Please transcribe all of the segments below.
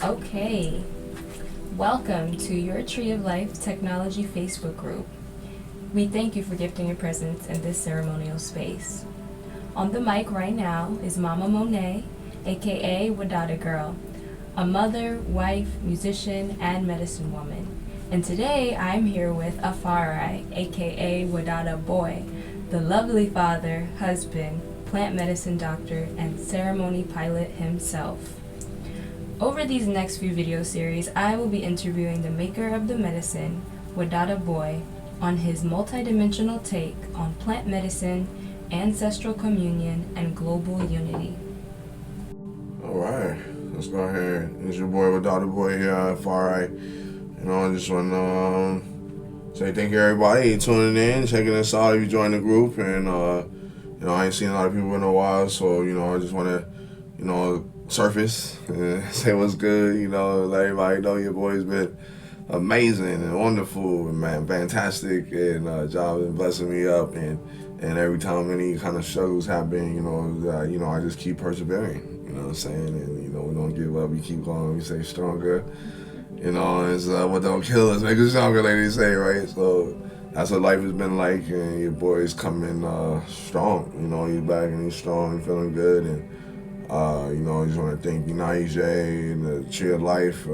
Okay, welcome to your Tree of Life Technology Facebook group. We thank you for gifting your presence in this ceremonial space. On the mic right now is Mama Monet, aka Wadada Girl, a mother, wife, musician, and medicine woman. And today I'm here with Afari, aka Wadada Boy, the lovely father, husband, plant medicine doctor, and ceremony pilot himself. Over these next few video series, I will be interviewing the maker of the medicine, Wadada Boy, on his multidimensional take on plant medicine, ancestral communion, and global unity. All right, let's go ahead. It's your boy Wadada Boy here at FRI. I just want to say thank you everybody tuning in, checking us out if you join the group. And, I ain't seen a lot of people in a while, so, I just want to, surface and say what's good, let everybody know your boy's been amazing and wonderful and man, fantastic, and job and blessing me up, and every time any kind of struggles happen, I just keep persevering, you know what I'm saying, and we don't give up, we keep going, we stay stronger, it's what don't kill us make us stronger, like they say, right? So that's what life has been like, and your boy's coming strong, he's back and he's strong and feeling good, and I just want to thank J and the Tree of Life,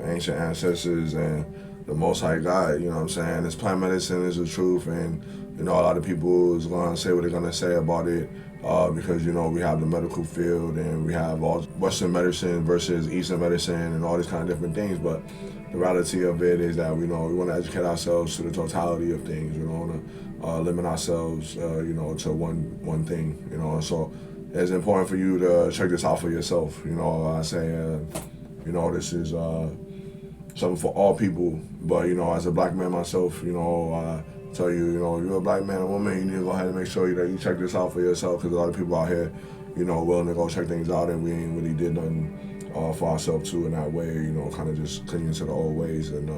ancient ancestors, and the Most High God. You know what I'm saying? This plant medicine is the truth, and a lot of people is going to say what they're going to say about it because we have the medical field and we have all Western medicine versus Eastern medicine and all these kind of different things. But the reality of it is that we want to educate ourselves to the totality of things. We don't want to limit ourselves, to one thing. So it's important for you to check this out for yourself. I say, this is something for all people. But, as a black man myself, I tell you, if you're a black man or woman, you need to go ahead and make sure that you check this out for yourself, because a lot of people out here, willing to go check things out, and we ain't really did nothing for ourselves too in that way, kind of just clinging to the old ways. And,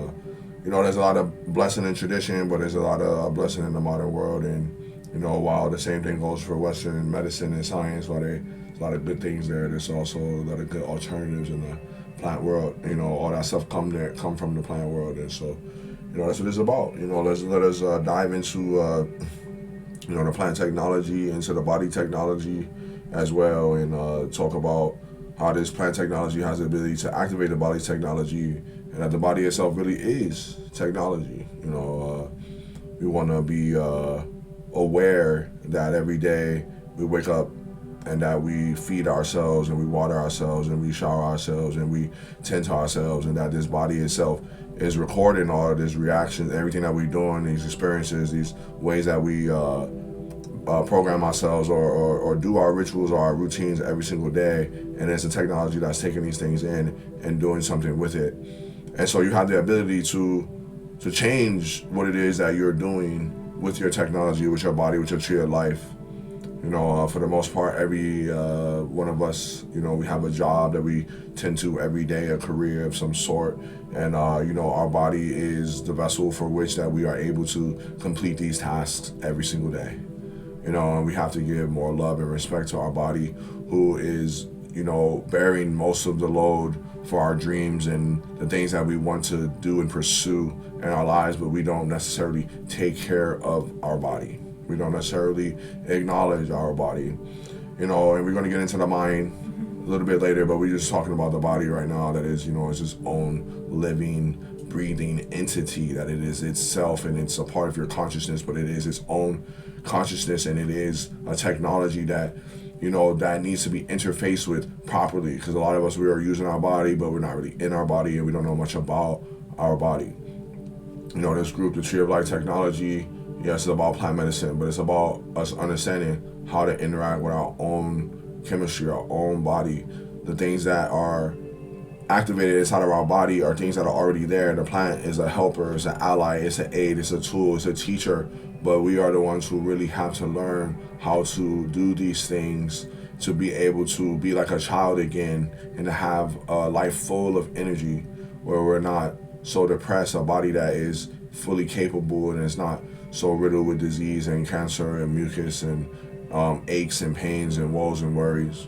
there's a lot of blessing in tradition, but there's a lot of blessing in the modern world. And while the same thing goes for Western medicine and science, while there's a lot of good things there, there's also a lot of good alternatives in the plant world. All that stuff come from the plant world, and so, that's what it's about. Let us dive into, the plant technology, into the body technology as well, and talk about how this plant technology has the ability to activate the body's technology, and that the body itself really is technology. We want to be aware that every day we wake up and that we feed ourselves and we water ourselves and we shower ourselves and we tend to ourselves, and that this body itself is recording all of these reactions, everything that we're doing, these experiences, these ways that we program ourselves or do our rituals or our routines every single day. And it's a technology that's taking these things in and doing something with it. And so you have the ability to change what it is that you're doing with your technology, with your body, with your Tree of Life. For the most part, every one of us, we have a job that we tend to every day, a career of some sort. And, our body is the vessel for which that we are able to complete these tasks every single day. And we have to give more love and respect to our body, who is, bearing most of the load for our dreams and the things that we want to do and pursue in our lives, but we don't necessarily take care of our body. We don't necessarily acknowledge our body, and we're going to get into the mind a little bit later, but we're just talking about the body right now, that is, is its own living, breathing entity, that it is itself, and it's a part of your consciousness, but it is its own consciousness, and it is a technology that, that needs to be interfaced with properly, because a lot of us, we are using our body, but we're not really in our body, and we don't know much about our body. This group, the Tree of Life Technology, yes, it's about plant medicine, but it's about us understanding how to interact with our own chemistry, our own body. The things that are activated inside of our body are things that are already there. The plant is a helper, it's an ally, it's an aid, it's a tool, it's a teacher, but we are the ones who really have to learn how to do these things to be able to be like a child again, and to have a life full of energy, where we're not so depressed, a body that is fully capable and is not so riddled with disease and cancer and mucus and aches and pains and woes and worries.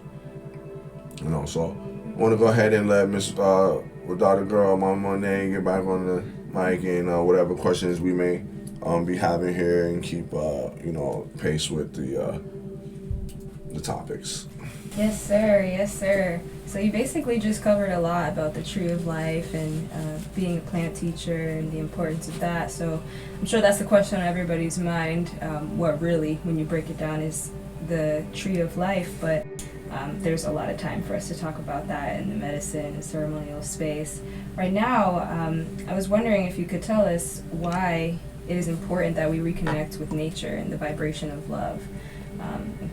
So want to go ahead and let Miss with Daughter Girl, Mama Monet, get back on the mic and whatever questions we may be having here, and keep pace with the topics. Yes, sir. Yes, sir. So you basically just covered a lot about the tree of life and being a plant teacher and the importance of that. So I'm sure that's the question on everybody's mind. What really, when you break it down, is the tree of life? But there's a lot of time for us to talk about that in the medicine and ceremonial space. Right now, I was wondering if you could tell us why it is important that we reconnect with nature and the vibration of love.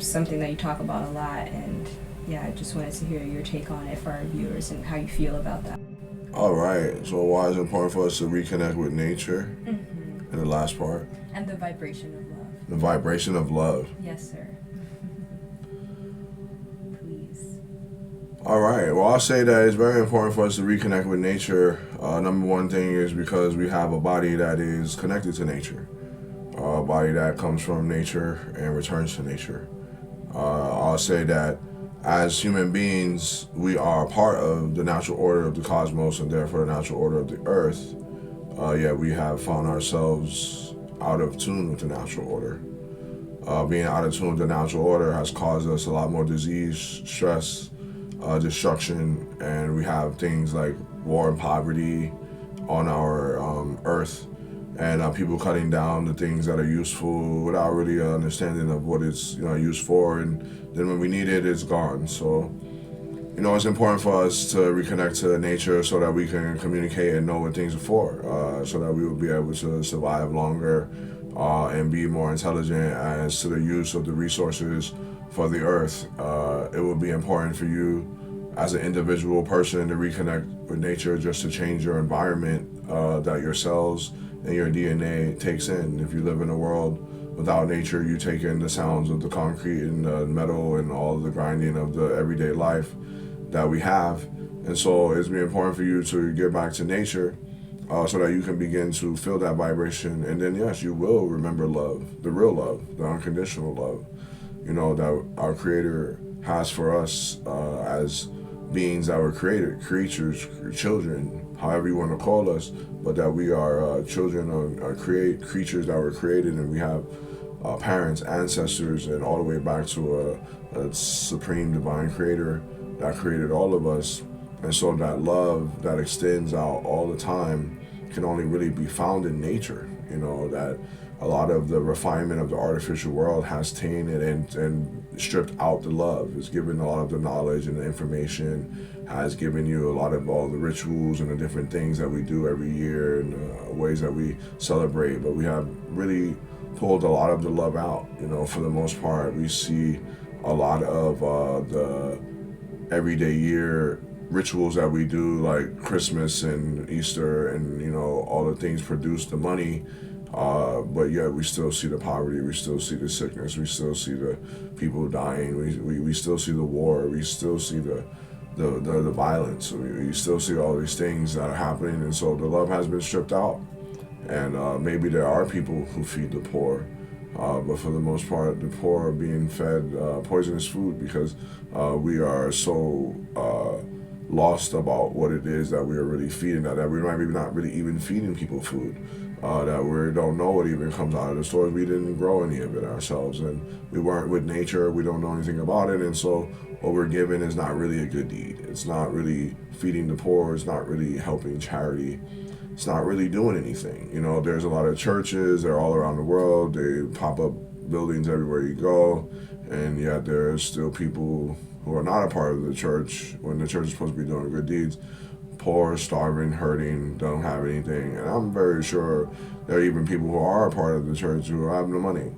Something that you talk about a lot, and yeah, I just wanted to hear your take on it for our viewers and how you feel about that. All right. So why is it important for us to reconnect with nature? Mm-hmm. In the last part. And the vibration of love. The vibration of love. Yes, sir. Please. All right. Well, I'll say that it's very important for us to reconnect with nature. Number one thing is because we have a body that is connected to nature. A body that comes from nature and returns to nature. I'll say that as human beings, we are part of the natural order of the cosmos and therefore the natural order of the earth. Yet we have found ourselves out of tune with the natural order. Being out of tune with the natural order has caused us a lot more disease, stress, destruction, and we have things like war and poverty on our earth. And people cutting down the things that are useful without really understanding of what it's used for, and then when we need it, it's gone. So, it's important for us to reconnect to nature so that we can communicate and know what things are for, so that we will be able to survive longer and be more intelligent as to the use of the resources for the earth. It will be important for you as an individual person to reconnect with nature, just to change your environment that your cells and your DNA takes in. If you live in a world without nature, you take in the sounds of the concrete and the metal and all of the grinding of the everyday life that we have. And so it's really important for you to get back to nature so that you can begin to feel that vibration. And then, yes, you will remember love, the real love, the unconditional love, that our Creator has for us as beings that were created, creatures, children, however you want to call us, but that we are children of creatures that were created, and we have parents, ancestors, and all the way back to a supreme divine creator that created all of us. And so that love that extends out all the time can only really be found in nature. That a lot of the refinement of the artificial world has tainted and stripped out the love. It's given a lot of the knowledge and the information, has given you a lot of all the rituals and the different things that we do every year and ways that we celebrate. But we have really pulled a lot of the love out. For the most part, we see a lot of the everyday year rituals that we do, like Christmas and Easter, and all the things produce the money, but yet we still see the poverty, we still see the sickness, we still see the people dying, we still see the war, we still see the violence, we still see all these things that are happening. And so the love has been stripped out. And maybe there are people who feed the poor, but for the most part, the poor are being fed poisonous food because we are so lost about what it is that we are really feeding, that we might be not really even feeding people food, that we don't know what even comes out of the stores. We didn't grow any of it ourselves, and we weren't with nature. We don't know anything about it, and so what we're given is not really a good deed. It's not really feeding the poor. It's not really helping charity. It's not really doing anything. There's a lot of churches. They're all around the world. They pop up buildings everywhere you go, and yet there's still people who are not a part of the church when the church is supposed to be doing good deeds. Poor, starving, hurting, don't have anything. And I'm very sure there are even people who are a part of the church who have no money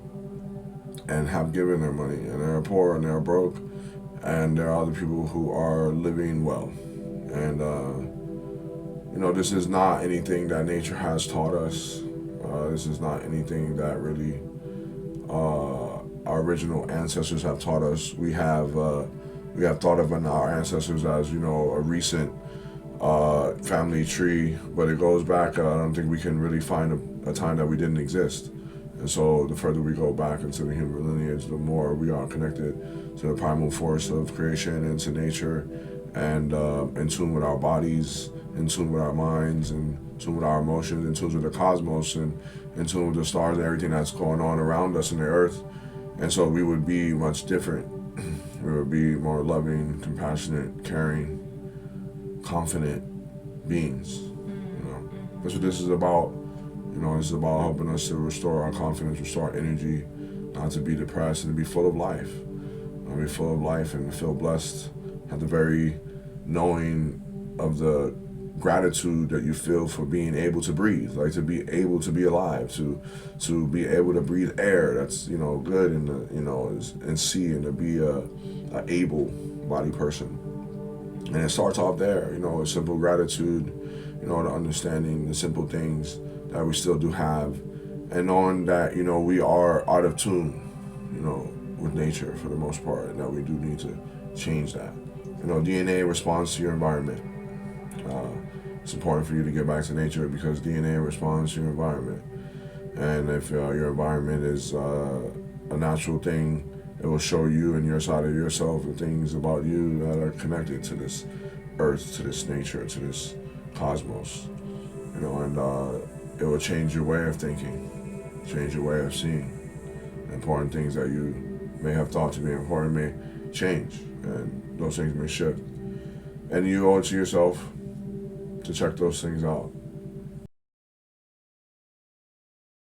and have given their money, and they're poor and they're broke, and there are other people who are living well. And this is not anything that nature has taught us. This is not anything that really our original ancestors have taught us. We have thought of our ancestors as a recent family tree, but it goes back. I don't think we can really find a time that we didn't exist. And so the further we go back into the human lineage, the more we are connected to the primal force of creation and to nature. and in tune with our bodies, in tune with our minds, in tune with our emotions, in tune with the cosmos, and in tune with the stars and everything that's going on around us in the earth. And so we would be much different. We would be more loving, compassionate, caring, confident beings. You know, that's what this is about. You know, it's about helping us to restore our confidence, restore our energy, not to be depressed, and to be full of life. Be full of life and feel blessed. Have the very knowing of the gratitude that you feel for being able to breathe, like to be able to be alive, to be able to breathe air that's, you know, good, and and see, and to be a able-bodied person. And it starts off there, you know, a simple gratitude, you know, the understanding the simple things that we still do have, and knowing that, you know, we are out of tune, you know, with nature for the most part, and that we do need to change that. You know, DNA responds to your environment. It's important for you to get back to nature because DNA responds to your environment. And if your environment is a natural thing, it will show you and your side of yourself and things about you that are connected to this earth, to this nature, to this cosmos. You know, and it will change your way of thinking, change your way of seeing. Important things that you may have thought to be important may change, and those things may shift. And you owe it to yourself to check those things out.